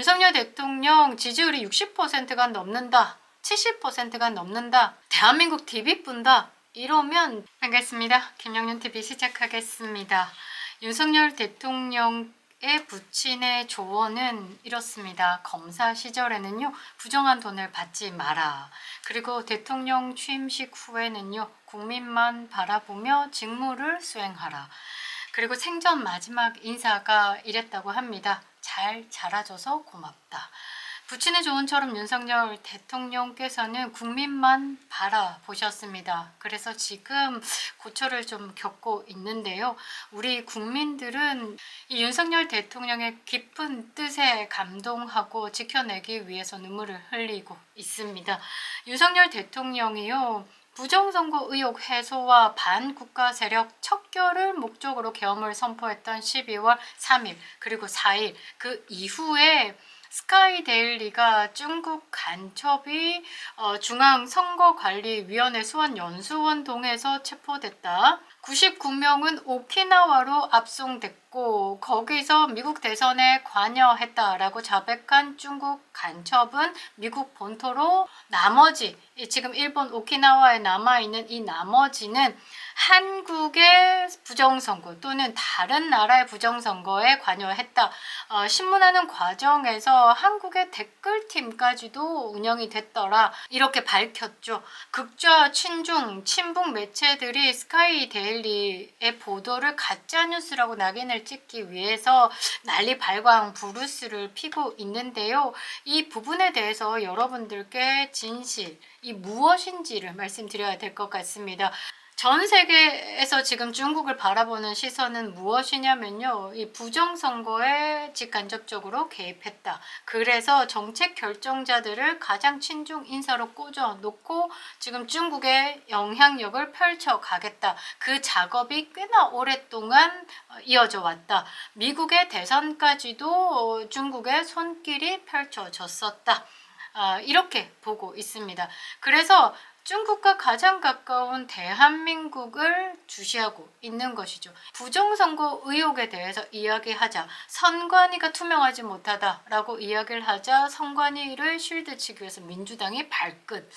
윤석열 대통령 지지율이 60%가 넘는다, 70%가 넘는다, 대한민국 TV 뿐다 이러면 반갑습니다. 김영윤TV 시작하겠습니다. 윤석열 대통령의 부친의 조언은 이렇습니다. 검사 시절에는요, 부정한 돈을 받지 마라. 그리고 대통령 취임식 후에는요, 국민만 바라보며 직무를 수행하라. 그리고 생전 마지막 인사가 이랬다고 합니다. 잘 자라줘서 고맙다. 부친의 조언처럼 윤석열 대통령께서는 국민만 바라보셨습니다. 그래서 지금 고초를 좀 겪고 있는데요. 우리 국민들은 이 윤석열 대통령의 깊은 뜻에 감동하고 지켜내기 위해서 눈물을 흘리고 있습니다. 윤석열 대통령이요, 부정선거 의혹 해소와 반국가 세력 척결을 목적으로 계엄을 선포했던 12월 3일 그리고 4일 그 이후에 스카이데일리가 중국 간첩이 중앙선거관리위원회 수원연수원 동에서 체포됐다. 99명은 오키나와로 압송됐고 거기서 미국 대선에 관여했다라고 자백한 중국 간첩은 미국 본토로 나머지 지금 일본 오키나와에 남아있는 이 나머지는 한국의 부정선거 또는 다른 나라의 부정선거에 관여했다. 신문하는 과정에서 한국의 댓글팀까지도 운영이 됐더라. 이렇게 밝혔죠. 극좌 친중 친북 매체들이 스카이데일리의 보도를 가짜뉴스라고 낙인을 찍기 위해서 난리 발광 부르스를 피고 있는데요. 이 부분에 대해서 여러분들께 진실이 무엇인지를 말씀드려야 될 것 같습니다. 전 세계에서 지금 중국을 바라보는 시선은 무엇이냐면요. 이 부정선거에 직간접적으로 개입했다. 그래서 정책 결정자들을 가장 친중 인사로 꽂아놓고 지금 중국의 영향력을 펼쳐가겠다. 그 작업이 꽤나 오랫동안 이어져 왔다. 미국의 대선까지도 중국의 손길이 펼쳐졌었다. 이렇게 보고 있습니다. 그래서 중국과 가장 가까운 대한민국을 주시하고 있는 것이죠. 부정선거 의혹에 대해서 이야기하자 선관위가 투명하지 못하다라고 이야기를 하자 선관위를 쉴드치기 위해서 민주당이 발끝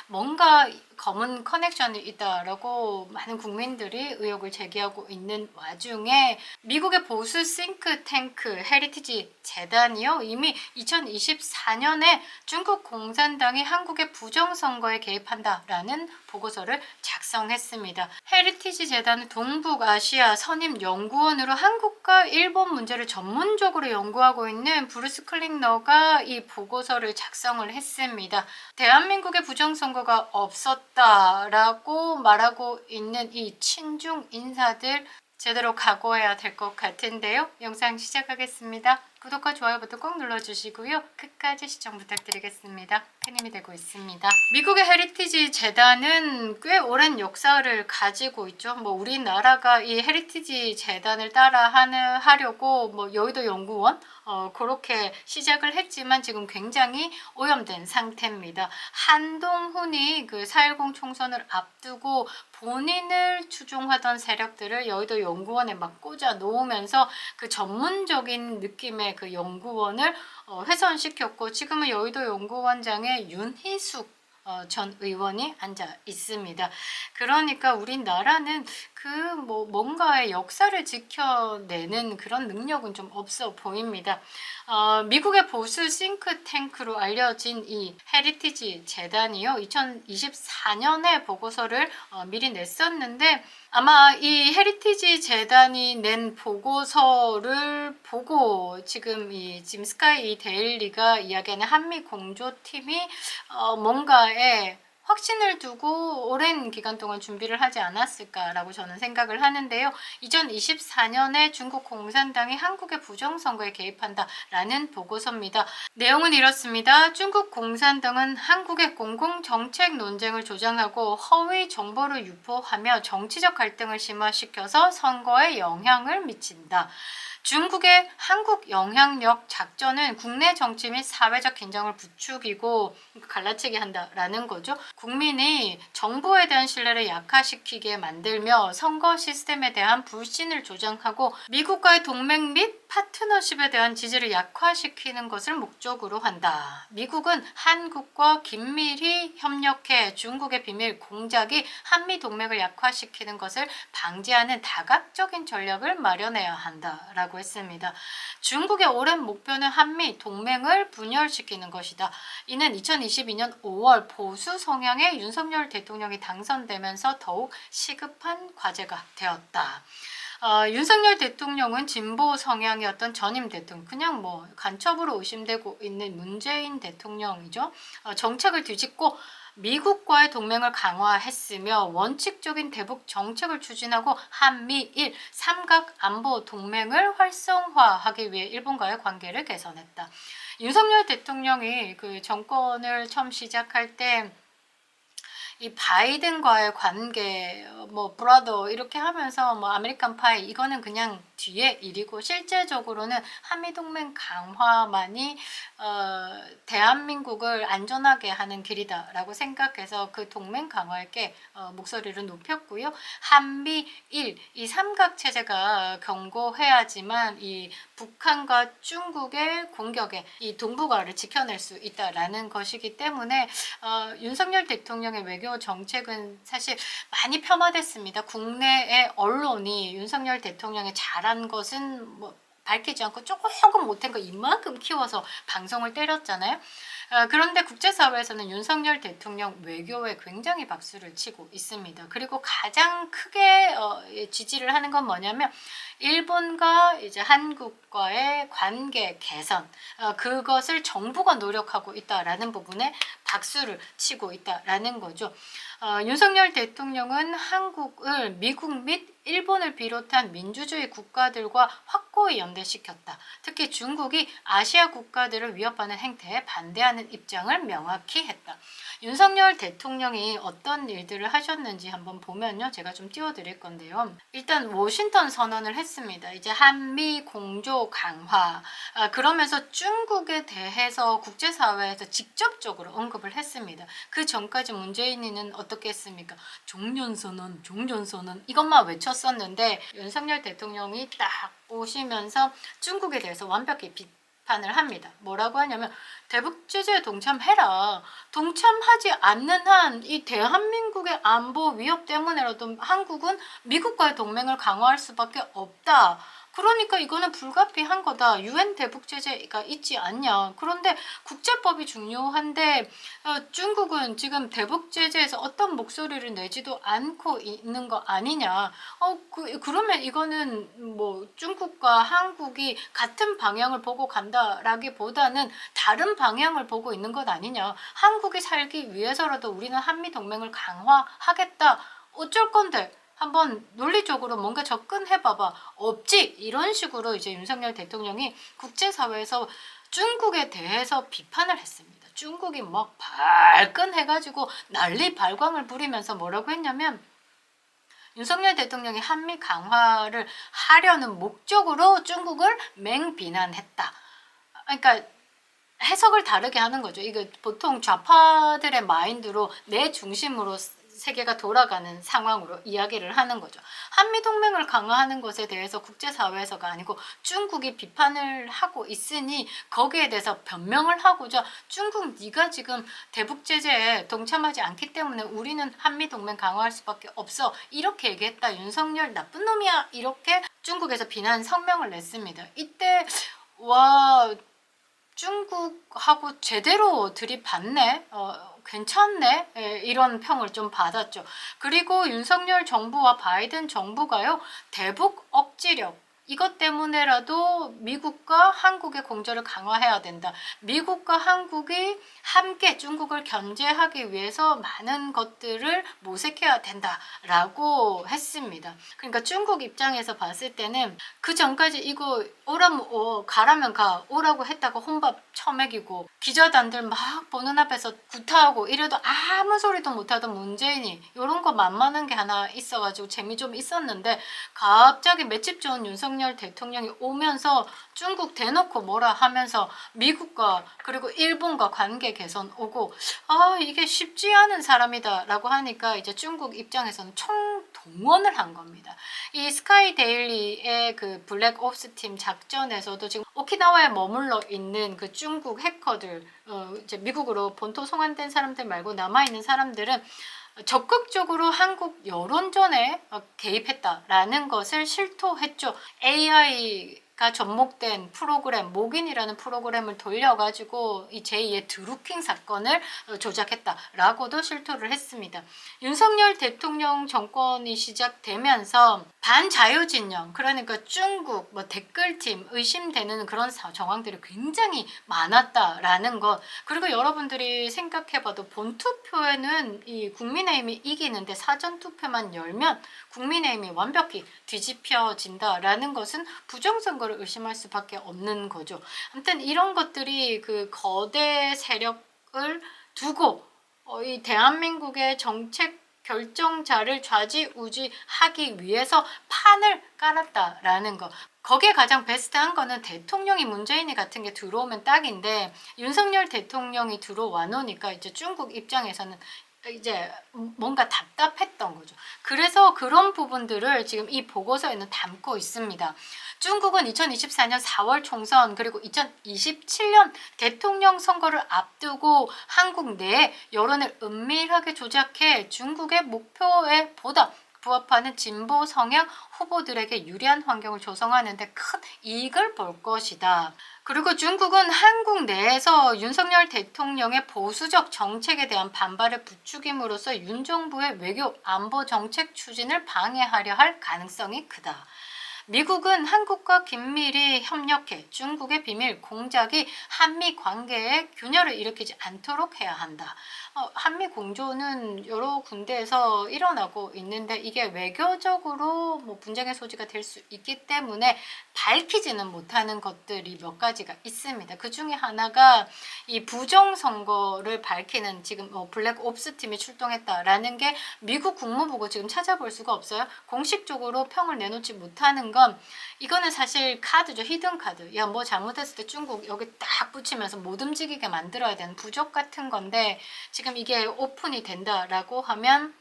뭔가 검은 커넥션이 있다라고 많은 국민들이 의혹을 제기하고 있는 와중에 미국의 보수 싱크탱크 헤리티지 재단이요, 이미 2024년에 중국 공산당이 한국의 부정선거에 개입한다 라는 보고서를 작성했습니다. 헤리티지 재단은 동북아시아 선임연구원으로 한국과 일본 문제를 전문적으로 연구하고 있는 브루스 클링너가 이 보고서를 작성을 했습니다. 대한민국의 부정선거가 없었다라고 말하고 있는 이 친중 인사들 제대로 각오해야 될 것 같은데요. 영상 시작하겠습니다. 구독과 좋아요 버튼 꼭 눌러주시고요. 끝까지 시청 부탁드리겠습니다. 큰 힘이 되고 있습니다. 미국의 헤리티지 재단은 꽤 오랜 역사를 가지고 있죠. 우리나라가 이 헤리티지 재단을 따라 하려고 여의도 연구원 그렇게 시작을 했지만 지금 굉장히 오염된 상태입니다. 한동훈이 그 4.10 총선을 앞두고 본인을 추종하던 세력들을 여의도 연구원에 막 꽂아 놓으면서 그 전문적인 느낌의 그 연구원을 훼손시켰고 지금은 여의도 연구원장에 윤희숙 전 의원이 앉아 있습니다. 그러니까 우리나라는 뭔가의 역사를 지켜내는 그런 능력은 좀 없어 보입니다. 미국의 보수 싱크탱크로 알려진 이 헤리티지 재단이요, 2024년에 보고서를 미리 냈었는데 아마 이 헤리티지 재단이 낸 보고서를 보고 지금 스카이 데일리가 이야기하는 한미 공조팀이 뭔가에 확신을 두고 오랜 기간 동안 준비를 하지 않았을까라고 저는 생각을 하는데요. 2024년에 중국 공산당이 한국의 부정선거에 개입한다라는 보고서입니다. 내용은 이렇습니다. 중국 공산당은 한국의 공공정책 논쟁을 조장하고 허위 정보를 유포하며 정치적 갈등을 심화시켜서 선거에 영향을 미친다. 중국의 한국 영향력 작전은 국내 정치 및 사회적 긴장을 부추기고 갈라치게 한다라는 거죠. 국민이 정부에 대한 신뢰를 약화시키게 만들며 선거 시스템에 대한 불신을 조장하고 미국과의 동맹 및 파트너십에 대한 지지를 약화시키는 것을 목적으로 한다. 미국은 한국과 긴밀히 협력해 중국의 비밀 공작이 한미 동맹을 약화시키는 것을 방지하는 다각적인 전략을 마련해야 한다라고 했습니다. 중국의 오랜 목표는 한미 동맹을 분열시키는 것이다. 이는 2022년 5월 보수 성향의 윤석열 대통령이 당선되면서 더욱 시급한 과제가 되었다. 윤석열 대통령은 진보 성향이었던 전임 대통령, 그냥 뭐 간첩으로 의심되고 있는 문재인 대통령이죠. 정책을 뒤집고 미국과의 동맹을 강화했으며 원칙적인 대북 정책을 추진하고 한미일 삼각 안보 동맹을 활성화하기 위해 일본과의 관계를 개선했다. 윤석열 대통령이 그 정권을 처음 시작할 때 이 바이든과의 관계, 뭐 브라더 이렇게 하면서 뭐 아메리칸 파이 이거는 그냥 뒤의 일이고 실제적으로는 한미동맹 강화만이 대한민국을 안전하게 하는 길이다라고 생각해서 그 동맹 강화에게 목소리를 높였고요. 한미일 이 삼각체제가 견고해야지만 이 북한과 중국의 공격에 이 동북아를 지켜낼 수 있다라는 것이기 때문에 윤석열 대통령의 외교 정책은 사실 많이 폄하됐습니다. 국내의 언론이 윤석열 대통령이 잘한 것은 뭐 밝히지 않고 조금 못한 거 이만큼 키워서 방송을 때렸잖아요. 그런데 국제사회에서는 윤석열 대통령 외교에 굉장히 박수를 치고 있습니다. 그리고 가장 크게 지지를 하는 건 뭐냐면 일본과 이제 한국과의 관계 개선, 그것을 정부가 노력하고 있다라는 부분에 박수를 치고 있다라는 거죠. 윤석열 대통령은 한국을 미국 및 일본을 비롯한 민주주의 국가들과 확고히 연대시켰다. 특히 중국이 아시아 국가들을 위협하는 행태에 반대하는 입장을 명확히 했다. 윤석열 대통령이 어떤 일들을 하셨는지 한번 보면요. 제가 좀 띄워드릴 건데요. 일단 워싱턴 선언을 했습니다. 이제 한미 공조 강화. 그러면서 중국에 대해서 국제사회에서 직접적으로 언급을 했습니다. 그 전까지 문재인이는 어떻게 했습니까? 종전선언, 종전선언 이것만 외쳤었는데 윤석열 대통령이 딱 오시면서 중국에 대해서 완벽히 비판을 합니다. 뭐라고 하냐면 대북제재에 동참해라. 동참하지 않는 한 이 대한민국의 안보 위협 때문에라도 한국은 미국과의 동맹을 강화할 수밖에 없다. 그러니까 이거는 불가피한 거다. 유엔 대북제재가 있지 않냐. 그런데 국제법이 중요한데 중국은 지금 대북제재에서 어떤 목소리를 내지도 않고 있는 거 아니냐. 그러면 이거는 뭐 중국과 한국이 같은 방향을 보고 간다라기보다는 다른 방향을 보고 있는 것 아니냐. 한국이 살기 위해서라도 우리는 한미동맹을 강화하겠다. 어쩔 건데. 한번 논리적으로 뭔가 접근해봐봐. 없지. 이런 식으로 이제 윤석열 대통령이 국제사회에서 중국에 대해서 비판을 했습니다. 중국이 막 발끈해가지고 난리 발광을 부리면서 뭐라고 했냐면 윤석열 대통령이 한미 강화를 하려는 목적으로 중국을 맹비난했다. 그러니까 해석을 다르게 하는 거죠. 이거 보통 좌파들의 마인드로 내 중심으로 세계가 돌아가는 상황으로 이야기를 하는 거죠. 한미동맹을 강화하는 것에 대해서 국제사회에서가 아니고 중국이 비판을 하고 있으니 거기에 대해서 변명을 하고자 중국 네가 지금 대북제재에 동참하지 않기 때문에 우리는 한미동맹 강화할 수밖에 없어. 이렇게 얘기했다. 윤석열 나쁜 놈이야. 이렇게 중국에서 비난 성명을 냈습니다. 이때 와 중국하고 제대로 들이받네. 괜찮네. 이런 평을 좀 받았죠. 그리고 윤석열 정부와 바이든 정부가요. 대북 억지력 이것 때문에라도 미국과 한국의 공조를 강화해야 된다. 미국과 한국이 함께 중국을 견제하기 위해서 많은 것들을 모색해야 된다라고 했습니다. 그러니까 중국 입장에서 봤을 때는 그 전까지 이거 오라면 가라면 가 오라고 했다가 혼밥 처먹이고 기자단들 막 보는 앞에서 구타하고 이래도 아무 소리도 못하던 문재인이 이런 거 만만한 게 하나 있어가지고 재미 좀 있었는데 갑자기 맷집 좋은 윤석열 윤석열 대통령이 오면서 중국 대놓고 뭐라 하면서 미국과 그리고 일본과 관계 개선 오고 이게 쉽지 않은 사람이다 라고 하니까 이제 중국 입장에서는 총동원을 한 겁니다. 이 스카이 데일리의 그 블랙 옵스 팀 작전에서도 지금 오키나와에 머물러 있는 그 중국 해커들, 이제 미국으로 본토 송환된 사람들 말고 남아있는 사람들은 적극적으로 한국 여론전에 개입했다라는 것을 실토했죠. AI가 접목된 프로그램, 목인이라는 프로그램을 돌려가지고 이 제2의 드루킹 사건을 조작했다라고도 실토를 했습니다. 윤석열 대통령 정권이 시작되면서 반자유진영, 그러니까 중국 댓글팀 의심되는 그런 정황들이 굉장히 많았다라는 것. 그리고 여러분들이 생각해봐도 본투표에는 이 국민의힘이 이기는데 사전투표만 열면 국민의힘이 완벽히 뒤집혀진다라는 것은 부정선거를 의심할 수밖에 없는 거죠. 아무튼 이런 것들이 그 거대 세력을 두고 이 대한민국의 정책 결정자를 좌지우지하기 위해서 판을 깔았다라는 거. 거기에 가장 베스트한 거는 대통령이 문재인이 같은 게 들어오면 딱인데 윤석열 대통령이 들어와 놓으니까 이제 중국 입장에서는 이제 뭔가 답답했던 거죠. 그래서 그런 부분들을 지금 이 보고서에는 담고 있습니다. 중국은 2024년 4월 총선 그리고 2027년 대통령 선거를 앞두고 한국 내에 여론을 은밀하게 조작해 중국의 목표에 보다 부합하는 진보 성향 후보들에게 유리한 환경을 조성하는 데 큰 이익을 볼 것이다. 그리고 중국은 한국 내에서 윤석열 대통령의 보수적 정책에 대한 반발을 부추김으로써 윤 정부의 외교 안보 정책 추진을 방해하려 할 가능성이 크다. 미국은 한국과 긴밀히 협력해 중국의 비밀 공작이 한미 관계에 균열을 일으키지 않도록 해야 한다. 한미 공조는 여러 군데에서 일어나고 있는데 이게 외교적으로 분쟁의 소지가 될 수 있기 때문에 밝히지는 못하는 것들이 몇 가지가 있습니다. 그 중에 하나가 이 부정선거를 밝히는 지금 블랙 옵스 팀이 출동했다라는 게 미국 국무부고 지금 찾아볼 수가 없어요. 공식적으로 평을 내놓지 못하는 건 이거는 사실 카드죠. 히든 카드. 야, 뭐 잘못했을 때 중국 여기 딱 붙이면서 못 움직이게 만들어야 되는 부족 같은 건데 지금 이게 오픈이 된다라고 하면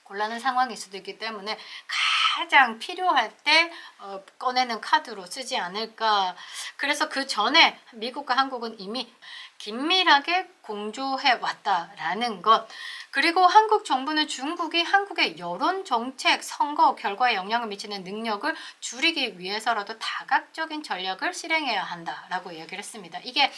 곤란한 상황일 수도 있기 때문에 가장 필요할 때 꺼내는 카드로 쓰지 않을까. 그래서 그 전에 미국과 한국은 이미 긴밀하게 공조해 왔다라는 것. 그리고 한국 정부는 중국이 한국의 여론 정책, 선거 결과에 영향을 미치는 능력을 줄이기 위해서라도 다각적인 전략을 실행해야 한다라고 얘기를 했습니다. 이게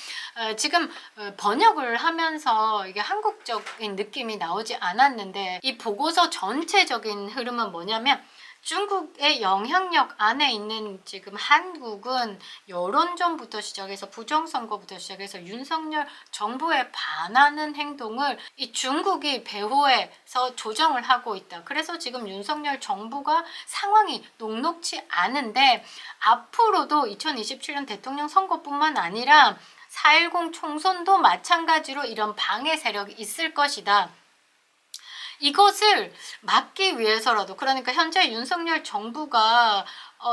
지금 번역을 하면서 이게 한국적인 느낌이 나오지 않았는데 이 보고서 전체적인 흐름은 뭐냐면 중국의 영향력 안에 있는 지금 한국은 여론전부터 시작해서 부정선거부터 시작해서 윤석열 정부에 반하는 행동을 이 중국이 배후에서 조정을 하고 있다. 그래서 지금 윤석열 정부가 상황이 녹록치 않은데 앞으로도 2027년 대통령 선거뿐만 아니라 4.10 총선도 마찬가지로 이런 방해 세력이 있을 것이다. 이것을 막기 위해서라도, 그러니까 현재 윤석열 정부가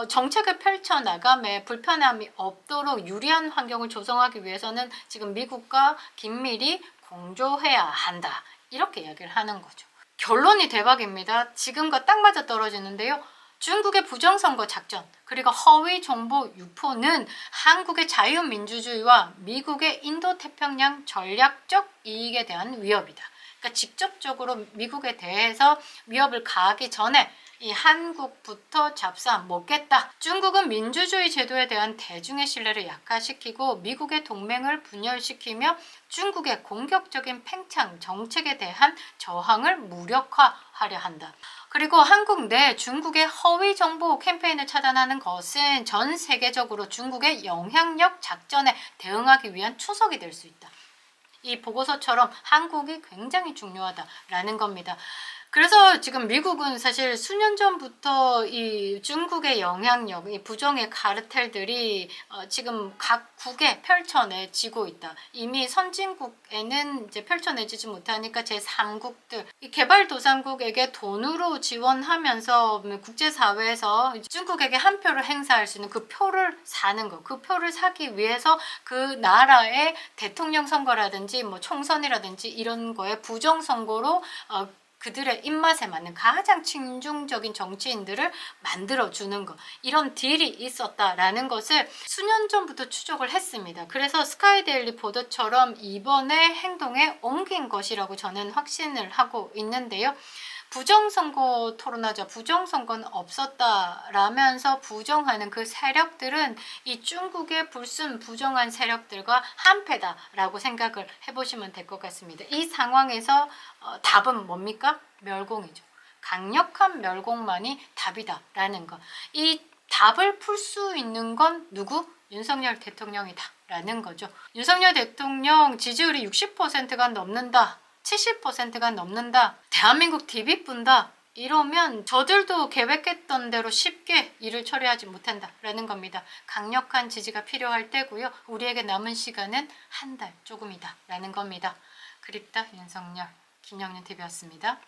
정책을 펼쳐나감에 불편함이 없도록 유리한 환경을 조성하기 위해서는 지금 미국과 긴밀히 공조해야 한다. 이렇게 이야기를 하는 거죠. 결론이 대박입니다. 지금과 딱 맞아 떨어지는데요. 중국의 부정선거 작전 그리고 허위 정보 유포는 한국의 자유민주주의와 미국의 인도태평양 전략적 이익에 대한 위협이다. 그러니까 직접적으로 미국에 대해서 위협을 가하기 전에 이 한국부터 잡사 먹겠다. 중국은 민주주의 제도에 대한 대중의 신뢰를 약화시키고 미국의 동맹을 분열시키며 중국의 공격적인 팽창 정책에 대한 저항을 무력화하려 한다. 그리고 한국 내 중국의 허위 정보 캠페인을 차단하는 것은 전 세계적으로 중국의 영향력 작전에 대응하기 위한 초석이 될 수 있다. 이 보고서처럼 한국이 굉장히 중요하다라는 겁니다. 그래서 지금 미국은 사실 수년 전부터 이 중국의 영향력, 이 부정의 카르텔들이 지금 각 국에 펼쳐내지고 있다. 이미 선진국에는 이제 펼쳐내지지 못하니까 제3국들, 이 개발도상국에게 돈으로 지원하면서 국제사회에서 중국에게 한 표를 행사할 수 있는 그 표를 사는 거, 그 표를 사기 위해서 그 나라의 대통령 선거라든지 뭐 총선이라든지 이런 거에 부정선거로 그들의 입맛에 맞는 가장 친중적인 정치인들을 만들어주는 것, 이런 딜이 있었다라는 것을 수년 전부터 추적을 했습니다. 그래서 스카이데일리 보도처럼 이번에 행동에 옮긴 것이라고 저는 확신을 하고 있는데요. 부정선거 토론하자, 부정선거는 없었다라면서 부정하는 그 세력들은 이 중국의 불순 부정한 세력들과 한패다라고 생각을 해보시면 될 것 같습니다. 이 상황에서 답은 뭡니까? 멸공이죠. 강력한 멸공만이 답이다라는 것. 이 답을 풀 수 있는 건 누구? 윤석열 대통령이다 라는 거죠. 윤석열 대통령 지지율이 60%가 넘는다, 70%가 넘는다, 대한민국 DB 뿐다, 이러면 저들도 계획했던 대로 쉽게 일을 처리하지 못한다라는 겁니다. 강력한 지지가 필요할 때고요. 우리에게 남은 시간은 한 달 조금이다 라는 겁니다. 그립다 윤석열, 김영윤 TV였습니다.